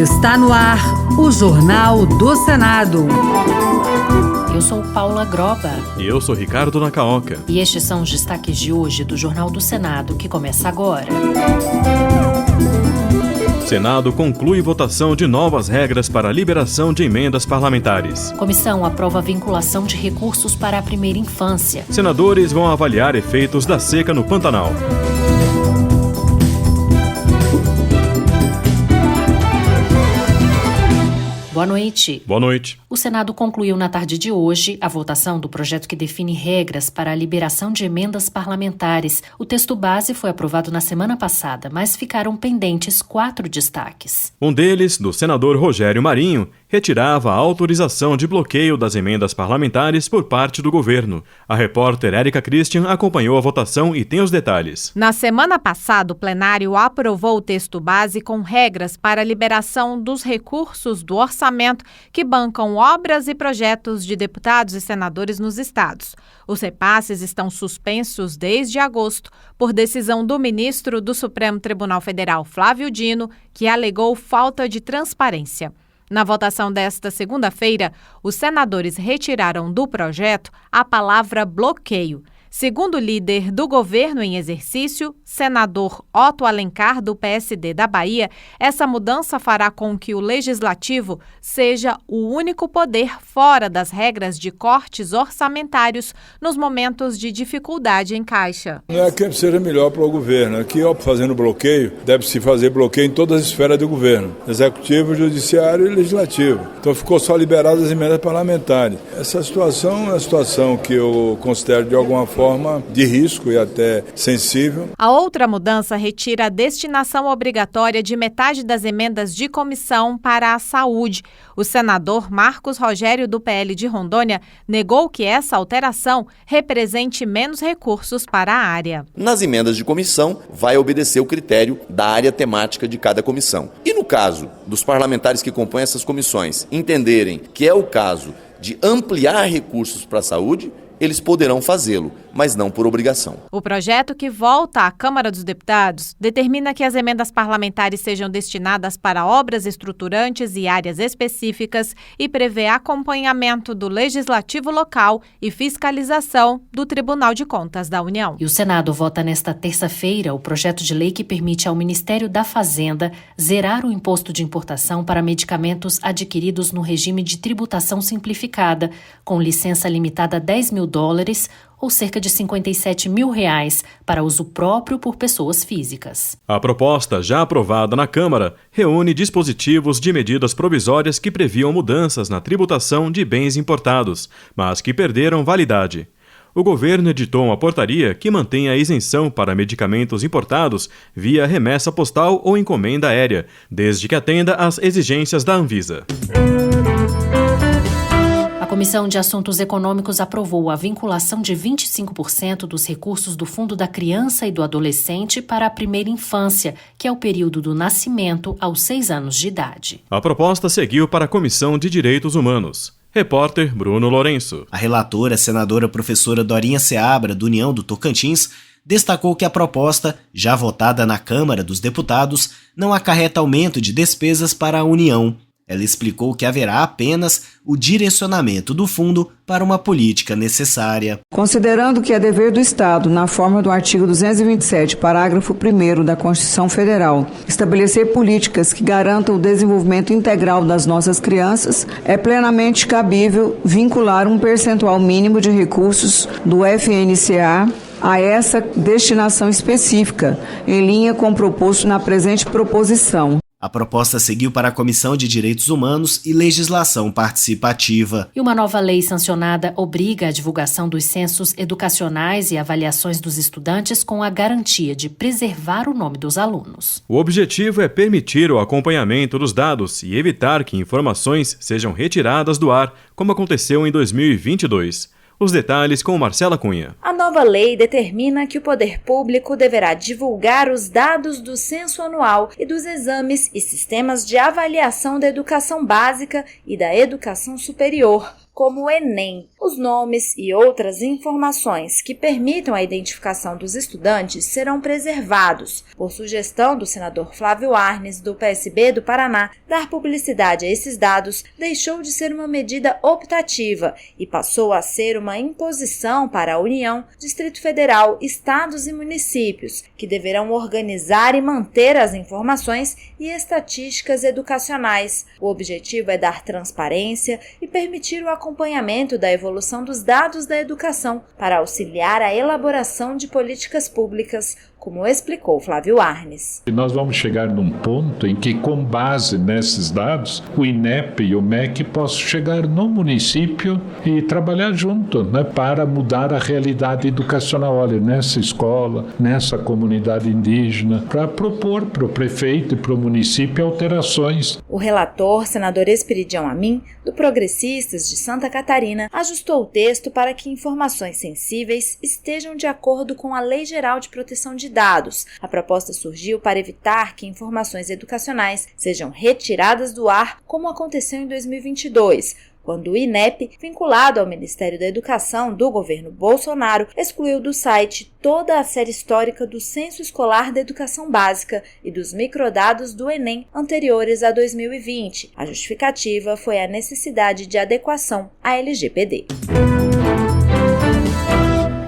Está no ar o Jornal do Senado. Eu sou Paula Groba. E eu sou Ricardo Nacaoca. E estes são os destaques de hoje do Jornal do Senado, que começa agora. Senado conclui votação de novas regras para a liberação de emendas parlamentares. Comissão aprova a vinculação de recursos para a primeira infância. Senadores vão avaliar efeitos da seca no Pantanal. Boa noite. Boa noite. O Senado concluiu na tarde de hoje a votação do projeto que define regras para a liberação de emendas parlamentares. O texto base foi aprovado na semana passada, mas ficaram pendentes 4 destaques. Um deles, do senador Rogério Marinho, retirava a autorização de bloqueio das emendas parlamentares por parte do governo. A repórter Érica Christian acompanhou a votação e tem os detalhes. Na semana passada, o plenário aprovou o texto base com regras para a liberação dos recursos do orçamento que bancam obras e projetos de deputados e senadores nos estados. Os repasses estão suspensos desde agosto por decisão do ministro do Supremo Tribunal Federal, Flávio Dino, que alegou falta de transparência. Na votação desta segunda-feira, os senadores retiraram do projeto a palavra bloqueio. Segundo o líder do governo em exercício, senador Otto Alencar, do PSD da Bahia, essa mudança fará com que o Legislativo seja o único poder fora das regras de cortes orçamentários nos momentos de dificuldade em caixa. Não é que seja melhor para o governo. Aqui, fazendo bloqueio, deve-se fazer bloqueio em todas as esferas do governo, executivo, judiciário e legislativo. Então ficou só liberadas as emendas parlamentares. Essa situação é uma situação que eu considero de alguma forma de risco e até sensível. A outra mudança retira a destinação obrigatória de metade das emendas de comissão para a saúde. O senador Marcos Rogério, do PL de Rondônia, negou que essa alteração represente menos recursos para a área. Nas emendas de comissão, vai obedecer o critério da área temática de cada comissão. E no caso dos parlamentares que compõem essas comissões entenderem que é o caso de ampliar recursos para a saúde, eles poderão fazê-lo, mas não por obrigação. O projeto, que volta à Câmara dos Deputados, determina que as emendas parlamentares sejam destinadas para obras estruturantes e áreas específicas e prevê acompanhamento do Legislativo local e fiscalização do Tribunal de Contas da União. E o Senado vota nesta terça-feira o projeto de lei que permite ao Ministério da Fazenda zerar o imposto de importação para medicamentos adquiridos no regime de tributação simplificada, com licença limitada a $10 mil, ou cerca de R$57 mil, para uso próprio por pessoas físicas. A proposta, já aprovada na Câmara, reúne dispositivos de medidas provisórias que previam mudanças na tributação de bens importados, mas que perderam validade. O governo editou uma portaria que mantém a isenção para medicamentos importados via remessa postal ou encomenda aérea, desde que atenda às exigências da Anvisa. A Comissão de Assuntos Econômicos aprovou a vinculação de 25% dos recursos do Fundo da Criança e do Adolescente para a primeira infância, que é o período do nascimento aos 6 anos de idade. A proposta seguiu para a Comissão de Direitos Humanos. Repórter Bruno Lourenço. A relatora, senadora professora Dorinha Seabra, do União do Tocantins, destacou que a proposta, já votada na Câmara dos Deputados, não acarreta aumento de despesas para a União. Ela explicou que haverá apenas o direcionamento do fundo para uma política necessária. Considerando que é dever do Estado, na forma do artigo 227, parágrafo 1º da Constituição Federal, estabelecer políticas que garantam o desenvolvimento integral das nossas crianças, é plenamente cabível vincular um percentual mínimo de recursos do FNCA a essa destinação específica, em linha com o proposto na presente proposição. A proposta seguiu para a Comissão de Direitos Humanos e Legislação Participativa. E uma nova lei sancionada obriga a divulgação dos censos educacionais e avaliações dos estudantes com a garantia de preservar o nome dos alunos. O objetivo é permitir o acompanhamento dos dados e evitar que informações sejam retiradas do ar, como aconteceu em 2022. Os detalhes com Marcela Cunha. A nova lei determina que o poder público deverá divulgar os dados do censo anual e dos exames e sistemas de avaliação da educação básica e da educação superior, como o Enem. Os nomes e outras informações que permitam a identificação dos estudantes serão preservados. Por sugestão do senador Flávio Arnes, do PSB do Paraná, dar publicidade a esses dados deixou de ser uma medida optativa e passou a ser uma imposição para a União, Distrito Federal, estados e municípios, que deverão organizar e manter as informações e estatísticas educacionais. O objetivo é dar transparência e permitir o acompanhamento da evolução dos dados da educação para auxiliar a elaboração de políticas públicas, como explicou Flávio Arnes. Nós vamos chegar num ponto em que, com base nesses dados, o INEP e o MEC possam chegar no município e trabalhar junto, para mudar a realidade educacional. Olha, nessa escola, nessa comunidade indígena, para propor para o prefeito e para o município alterações. O relator, senador Esperidião Amin, do Progressistas de Santa Catarina, ajustou o texto para que informações sensíveis estejam de acordo com a Lei Geral de Proteção de Dados. A proposta surgiu para evitar que informações educacionais sejam retiradas do ar, como aconteceu em 2022, quando o INEP, vinculado ao Ministério da Educação do governo Bolsonaro, excluiu do site toda a série histórica do Censo Escolar da Educação Básica e dos microdados do Enem anteriores a 2020. A justificativa foi a necessidade de adequação à LGPD.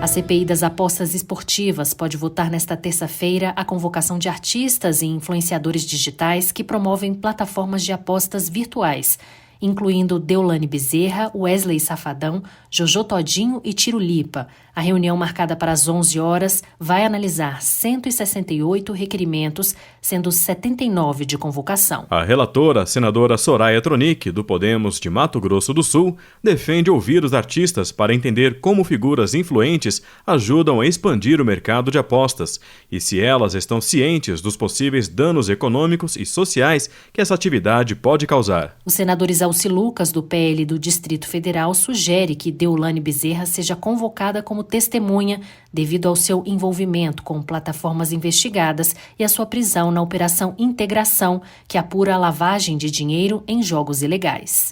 A CPI das apostas esportivas pode votar nesta terça-feira a convocação de artistas e influenciadores digitais que promovem plataformas de apostas virtuais, incluindo Deolane Bezerra, Wesley Safadão, Jojo Todinho e Tiro Lipa. A reunião, marcada para as 11 horas, vai analisar 168 requerimentos, sendo 79 de convocação. A relatora, senadora Soraya Tronic, do Podemos de Mato Grosso do Sul, defende ouvir os artistas para entender como figuras influentes ajudam a expandir o mercado de apostas e se elas estão cientes dos possíveis danos econômicos e sociais que essa atividade pode causar. O senador Isalci Lucas, do PL do Distrito Federal, sugere que Deolane Bezerra seja convocada como testemunha devido ao seu envolvimento com plataformas investigadas e a sua prisão na Operação Integração, que apura a lavagem de dinheiro em jogos ilegais.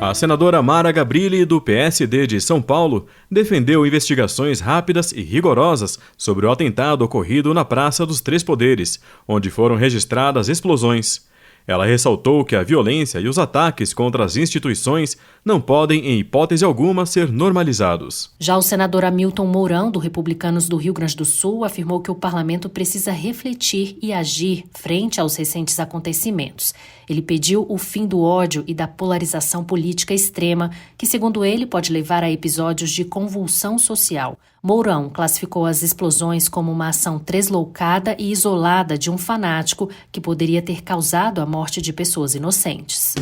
A senadora Mara Gabrilli, do PSD de São Paulo, defendeu investigações rápidas e rigorosas sobre o atentado ocorrido na Praça dos Três Poderes, onde foram registradas explosões. Ela ressaltou que a violência e os ataques contra as instituições não podem, em hipótese alguma, ser normalizados. Já o senador Hamilton Mourão, do Republicanos do Rio Grande do Sul, afirmou que o parlamento precisa refletir e agir frente aos recentes acontecimentos. Ele pediu o fim do ódio e da polarização política extrema, que, segundo ele, pode levar a episódios de convulsão social. Mourão classificou as explosões como uma ação tresloucada e isolada de um fanático que poderia ter causado a morte de pessoas inocentes.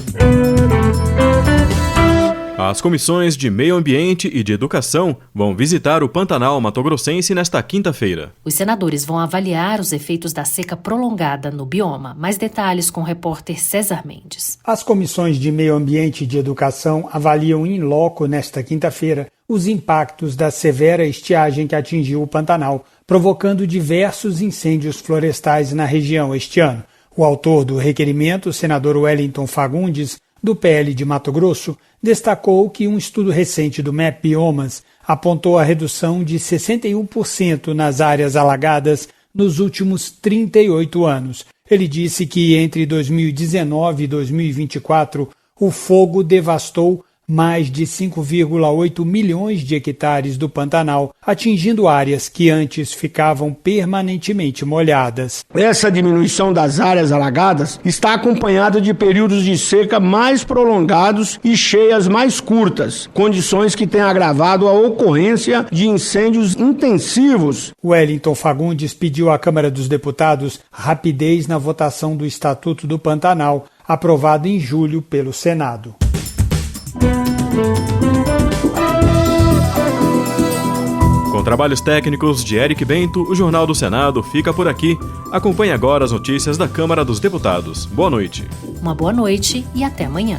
As comissões de Meio Ambiente e de Educação vão visitar o Pantanal Mato-Grossense nesta quinta-feira. Os senadores vão avaliar os efeitos da seca prolongada no bioma. Mais detalhes com o repórter César Mendes. As comissões de Meio Ambiente e de Educação avaliam in loco nesta quinta-feira os impactos da severa estiagem que atingiu o Pantanal, provocando diversos incêndios florestais na região este ano. O autor do requerimento, o senador Wellington Fagundes, do PL de Mato Grosso, destacou que um estudo recente do MEP Biomas apontou a redução de 61% nas áreas alagadas nos últimos 38 anos. Ele disse que entre 2019 e 2024, o fogo devastou mais de 5,8 milhões de hectares do Pantanal, atingindo áreas que antes ficavam permanentemente molhadas. Essa diminuição das áreas alagadas está acompanhada de períodos de seca mais prolongados e cheias mais curtas, condições que têm agravado a ocorrência de incêndios intensivos. Wellington Fagundes pediu à Câmara dos Deputados rapidez na votação do Estatuto do Pantanal, aprovado em julho pelo Senado. Com trabalhos técnicos de Eric Bento, o Jornal do Senado fica por aqui. Acompanhe agora as notícias da Câmara dos Deputados. Boa noite. Uma boa noite e até amanhã.